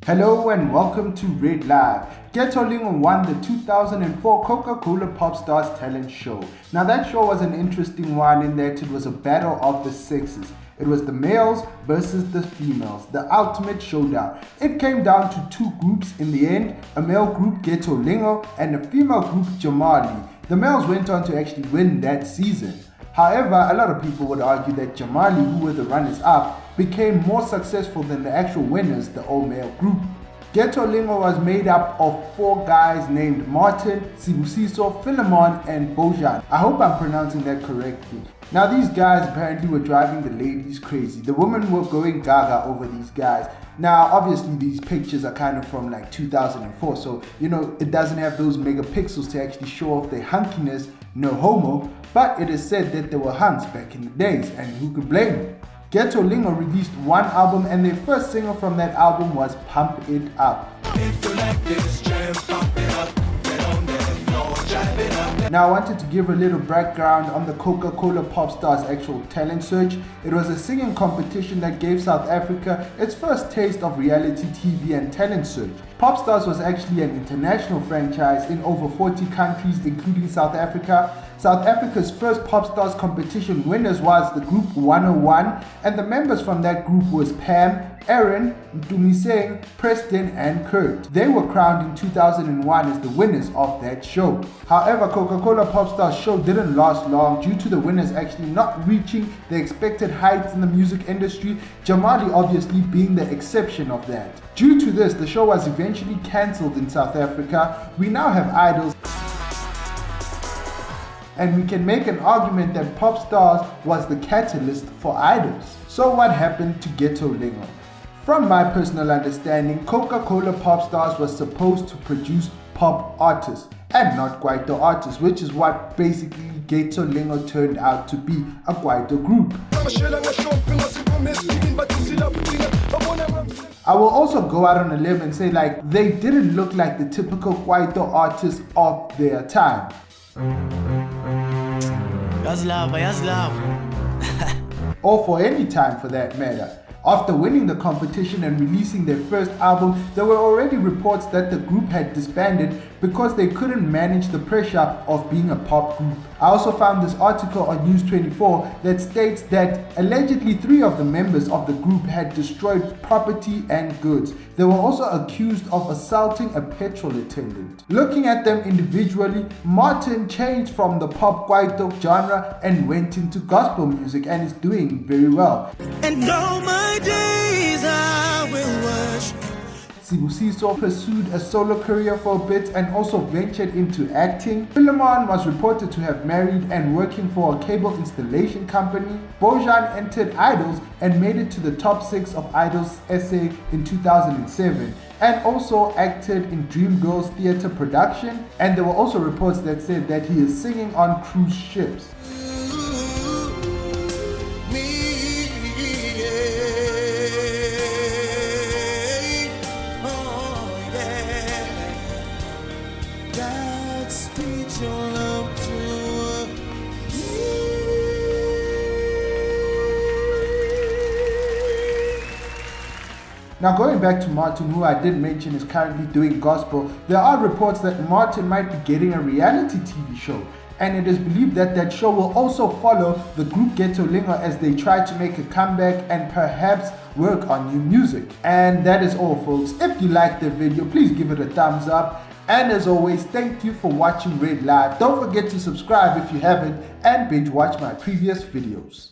Hello and welcome to Red Live. Ghetto Lingo won the 2004 Coca-Cola Pop Stars Talent Show. Now that show was an interesting one in that it was a battle of the sexes. It was the males versus the females, the ultimate showdown. It came down to two groups in the end, a male group Ghetto Lingo and a female group Jamali. The males went on to actually win that season. However, a lot of people would argue that Jamali, who were the runners-up, became more successful than the actual winners, the all-male group. Ghetto Lingo was made up of four guys named Martin, Sibusiso, Philemon, and Bojan. I hope I'm pronouncing that correctly. Now these guys apparently were driving the ladies crazy. The women were going gaga over these guys. Now obviously these pictures are kind of from like 2004, so it doesn't have those megapixels to actually show off their hunkiness, no homo, but it is said that there were hunks back in the days, and who could blame them? Ghetto Lingo released one album and their first single from that album was Pump It Up. Now I wanted to give a little background on the Coca-Cola Pop Stars actual talent search. It was a singing competition that gave South Africa its first taste of reality TV and talent search. Pop Stars was actually an international franchise in over 40 countries including South Africa. South Africa's first Pop Stars competition winners was the group 101, and the members from that group was Pam, Aaron, Mtumiseng, Preston and Kurt. They were crowned in 2001 as the winners of that show. However, Coca-Cola Pop Stars show didn't last long due to the winners actually not reaching the expected heights in the music industry, Jamali obviously being the exception of that. Due to this, the show was eventually cancelled in South Africa. We now have idols, and we can make an argument that Pop Stars was the catalyst for idols. So what happened to Ghetto Lingo? From my personal understanding, Coca-Cola Pop Stars was supposed to produce pop artists and not Kwaito artists, which is what basically Ghetto Lingo turned out to be, a Kwaito group. I will also go out on a limb and say they didn't look like the typical Kwaito artists of their time. Or for any time for that matter. After winning the competition and releasing their first album, there were already reports that the group had disbanded because they couldn't manage the pressure of being a pop group. I also found this article on News 24 that states that allegedly 3 of the members of the group had destroyed property and goods. They were also accused of assaulting a petrol attendant. Looking at them individually, Martin changed from the pop Kwaito genre and went into gospel music and is doing very well. And all my days I will worship. Sibusiso pursued a solo career for a bit and also ventured into acting. Philemon was reported to have married and working for a cable installation company. Bojan entered Idols and made it to the top 6 of Idols SA in 2007 and also acted in Dreamgirls theatre production, and there were also reports that said that he is singing on cruise ships. Now going back to Martin, who I did mention is currently doing gospel, there are reports that Martin might be getting a reality TV show, and it is believed that that show will also follow the group Ghetto Lingo as they try to make a comeback and perhaps work on new music. And that is all, folks. If you liked the video, please give it a thumbs up. And as always, thank you for watching Red Live. Don't forget to subscribe if you haven't and binge watch my previous videos.